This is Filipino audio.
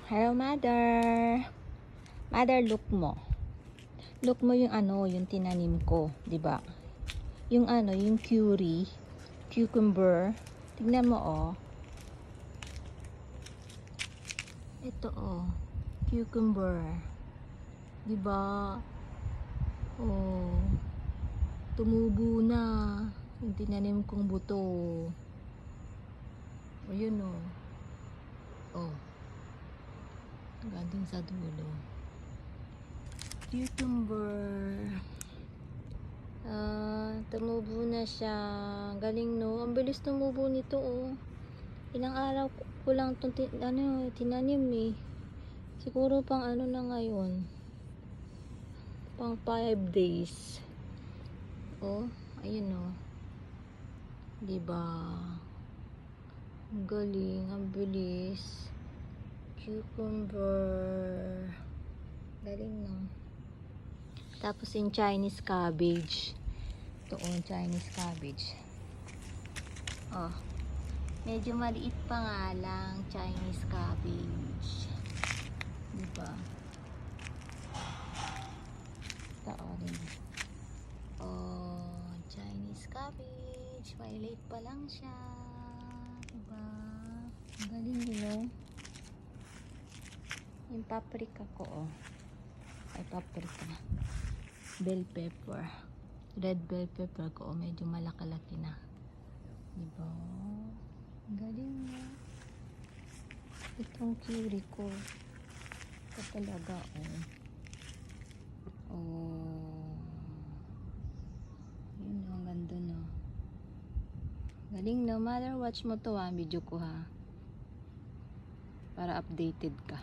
Hello, mother. Mother, look mo. Look mo yung yung tinanim ko, 'di ba? Yung yung curry, cucumber. Tignan mo oh. Ito oh, cucumber. 'Di ba? Oh. Tumubo na yung tinanim kong buto. O yun oh. Oh. Hanggang sa dulo. Cucumber. Tumubo na siya. Galing no. Ang bilis tumubo nito oh. Ilang araw ko lang itong tinanim eh. Siguro pang na ngayon. Pang 5 days. Oh, ayun oh. Diba? Ang galing. Ang bilis. Cucumber. Galing no. Tapos yung Chinese cabbage. Ito oh, Chinese cabbage. Oh. Medyo maliit pa nga lang Chinese cabbage. Diba? Ito oh, diba? Oh, Chinese cabbage. Maliit pa lang siya. Diba? Ang galing yun. Yung paprika ko oh. Ay, paprika. Bell pepper. Red bell pepper ko oh, medyo malaki-laki na. Diba? Ang galing na. Itong curry ko. Ito talaga oh. Oh. Yun oh, ang ganda no. Galing no. Mother, watch mo to ha. Video ko ha. Para updated ka.